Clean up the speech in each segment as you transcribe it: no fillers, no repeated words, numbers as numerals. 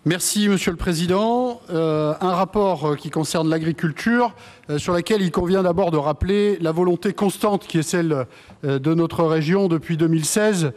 Merci, Monsieur le Président. Un rapport qui concerne l'agriculture, sur laquelle il convient d'abord de rappeler la volonté constante qui est celle de notre région depuis 2016,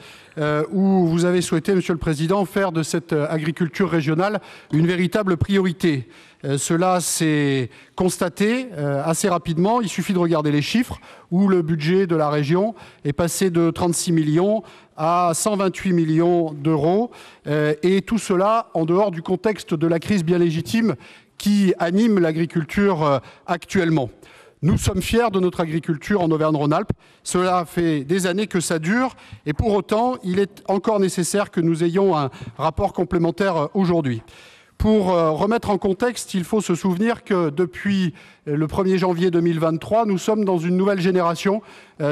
où vous avez souhaité, Monsieur le Président, faire de cette agriculture régionale une véritable priorité. Cela s'est constaté assez rapidement. Il suffit de regarder les chiffres, où le budget de la région est passé de 36 millions à 128 millions d'euros, et tout cela en dehors du contexte de la crise bien légitime qui anime l'agriculture actuellement. Nous sommes fiers de notre agriculture en Auvergne-Rhône-Alpes. Cela fait des années que ça dure, et pour autant, il est encore nécessaire que nous ayons un rapport complémentaire aujourd'hui. Pour remettre en contexte, il faut se souvenir que depuis le 1er janvier 2023, nous sommes dans une nouvelle génération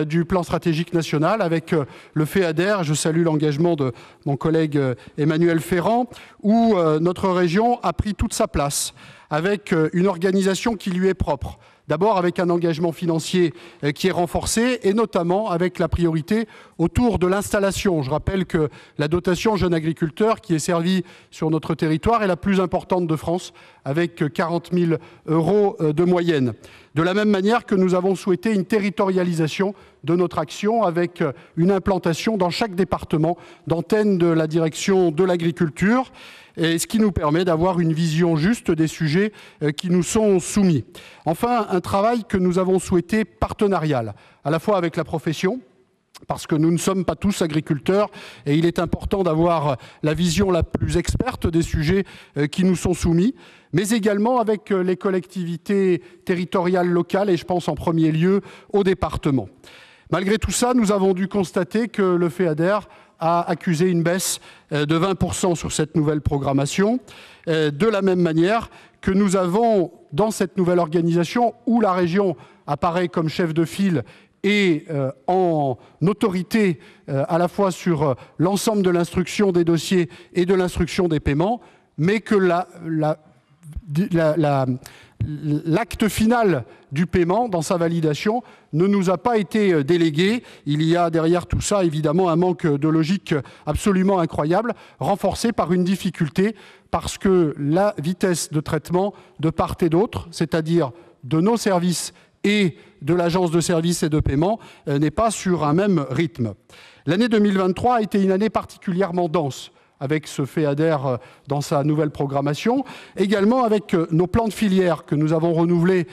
du plan stratégique national avec le FEADER. Je salue l'engagement de mon collègue Emmanuel Ferrand, où notre région a pris toute sa place avec une organisation qui lui est propre. D'abord avec un engagement financier qui est renforcé et notamment avec la priorité autour de l'installation. Je rappelle que la dotation jeune agriculteur qui est servie sur notre territoire est la plus importante de France avec 40 000 € de moyenne. De la même manière que nous avons souhaité une territorialisation de notre action avec une implantation dans chaque département d'antennes de la direction de l'agriculture, et ce qui nous permet d'avoir une vision juste des sujets qui nous sont soumis. Enfin, un travail que nous avons souhaité partenarial, à la fois avec la profession, parce que nous ne sommes pas tous agriculteurs et il est important d'avoir la vision la plus experte des sujets qui nous sont soumis, mais également avec les collectivités territoriales locales et je pense en premier lieu aux départements. Malgré tout ça, nous avons dû constater que le FEADER a accusé une baisse de 20% sur cette nouvelle programmation, de la même manière que nous avons dans cette nouvelle organisation où la région apparaît comme chef de file et en autorité à la fois sur l'ensemble de l'instruction des dossiers et de l'instruction des paiements, mais que l'acte final du paiement, dans sa validation, ne nous a pas été délégué. Il y a derrière tout ça, évidemment, un manque de logique absolument incroyable, renforcé par une difficulté, parce que la vitesse de traitement de part et d'autre, c'est-à-dire de nos services et de l'agence de services et de paiement, n'est pas sur un même rythme. L'année 2023 a été une année particulièrement dense, avec ce FEADER dans sa nouvelle programmation, également avec nos plans de filière que nous avons renouvelés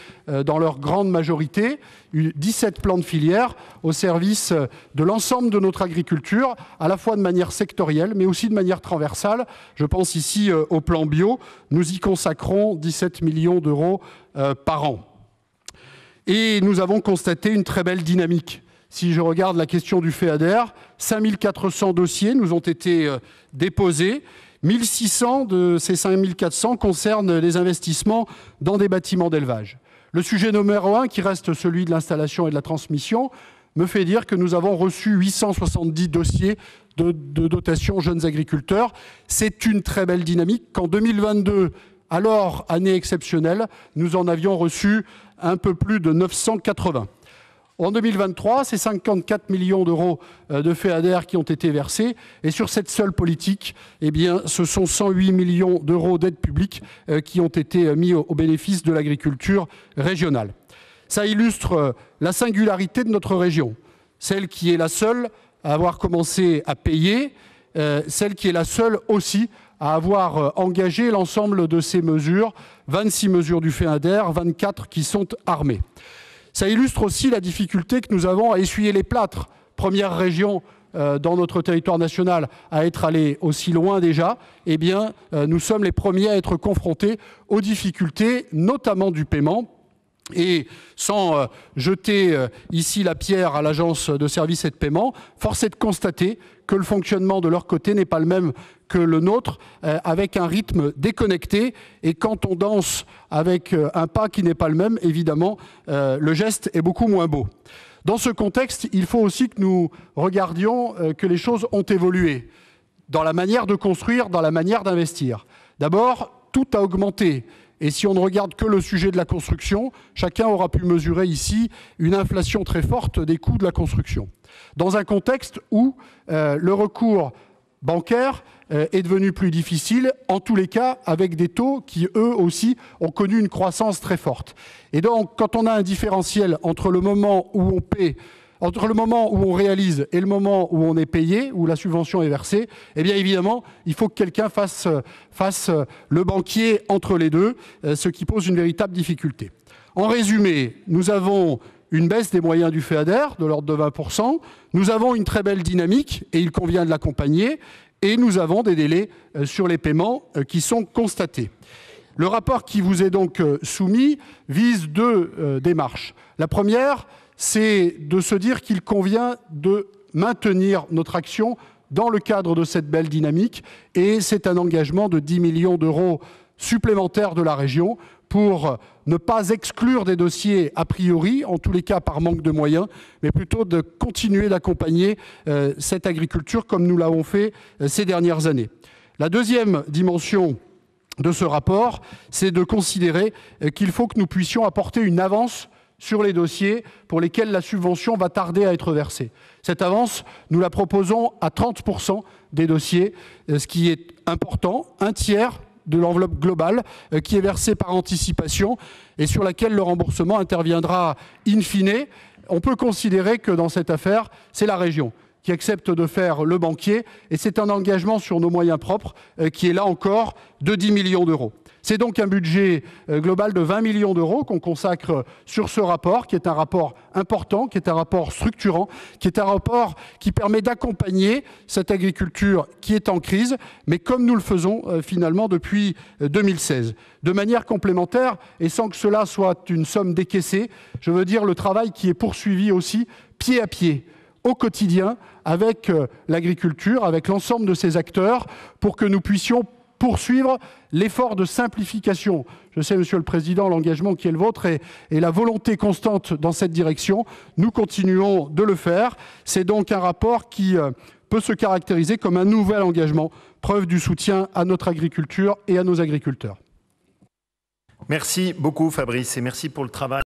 dans leur grande majorité, 17 plans de filière au service de l'ensemble de notre agriculture, à la fois de manière sectorielle, mais aussi de manière transversale. Je pense ici au plan bio. Nous y consacrons 17 millions d'euros par an. Et nous avons constaté une très belle dynamique. Si je regarde la question du FEADER, 5400 dossiers nous ont été déposés. 1600 de ces 5400 concernent les investissements dans des bâtiments d'élevage. Le sujet numéro 1, qui reste celui de l'installation et de la transmission, me fait dire que nous avons reçu 870 dossiers de dotation jeunes agriculteurs. C'est une très belle dynamique qu'en 2022, alors année exceptionnelle, nous en avions reçu un peu plus de 980. En 2023, c'est 54 millions d'euros de FEADER qui ont été versés. Et sur cette seule politique, eh bien, ce sont 108 millions d'euros d'aide publique qui ont été mis au bénéfice de l'agriculture régionale. Ça illustre la singularité de notre région, celle qui est la seule à avoir commencé à payer, celle qui est la seule aussi à avoir engagé l'ensemble de ces mesures, 26 mesures du FEADER, 24 qui sont armées. Ça illustre aussi la difficulté que nous avons à essuyer les plâtres. Première région dans notre territoire national à être allée aussi loin déjà, eh bien, nous sommes les premiers à être confrontés aux difficultés, notamment du paiement. Et sans jeter ici la pierre à l'agence de services et de paiement, force est de constater que le fonctionnement de leur côté n'est pas le même que le nôtre, avec un rythme déconnecté. Et quand on danse avec un pas qui n'est pas le même, évidemment, le geste est beaucoup moins beau. Dans ce contexte, il faut aussi que nous regardions que les choses ont évolué dans la manière de construire, dans la manière d'investir. D'abord, tout a augmenté. Et si on ne regarde que le sujet de la construction, chacun aura pu mesurer ici une inflation très forte des coûts de la construction. Dans un contexte où le recours bancaire est devenu plus difficile, en tous les cas avec des taux qui, eux aussi, ont connu une croissance très forte. Et donc, quand on a un différentiel entre le moment où on paie, entre le moment où on réalise et le moment où on est payé, où la subvention est versée, eh bien évidemment, il faut que quelqu'un fasse le banquier entre les deux, ce qui pose une véritable difficulté. En résumé, nous avons une baisse des moyens du FEADER de l'ordre de 20%, nous avons une très belle dynamique et il convient de l'accompagner, et nous avons des délais sur les paiements qui sont constatés. Le rapport qui vous est donc soumis vise deux démarches. La première, c'est de se dire qu'il convient de maintenir notre action dans le cadre de cette belle dynamique, et c'est un engagement de 10 millions d'euros supplémentaires de la région pour ne pas exclure des dossiers a priori, en tous les cas par manque de moyens, mais plutôt de continuer d'accompagner cette agriculture comme nous l'avons fait ces dernières années. La deuxième dimension de ce rapport, c'est de considérer qu'il faut que nous puissions apporter une avance sur les dossiers pour lesquels la subvention va tarder à être versée. Cette avance, nous la proposons à 30% des dossiers, ce qui est important, un tiers de l'enveloppe globale qui est versée par anticipation et sur laquelle le remboursement interviendra in fine. On peut considérer que dans cette affaire, c'est la région qui accepte de faire le banquier et c'est un engagement sur nos moyens propres qui est là encore de 10 millions d'euros. C'est donc un budget global de 20 millions d'euros qu'on consacre sur ce rapport, qui est un rapport important, qui est un rapport structurant, qui est un rapport qui permet d'accompagner cette agriculture qui est en crise, mais comme nous le faisons finalement depuis 2016. De manière complémentaire, et sans que cela soit une somme décaissée, je veux dire le travail qui est poursuivi aussi pied à pied, au quotidien, avec l'agriculture, avec l'ensemble de ces acteurs, pour que nous puissions poursuivre l'effort de simplification. Je sais, Monsieur le Président, l'engagement qui est le vôtre et la volonté constante dans cette direction. Nous continuons de le faire. C'est donc un rapport qui peut se caractériser comme un nouvel engagement, preuve du soutien à notre agriculture et à nos agriculteurs. Merci beaucoup Fabrice et merci pour le travail.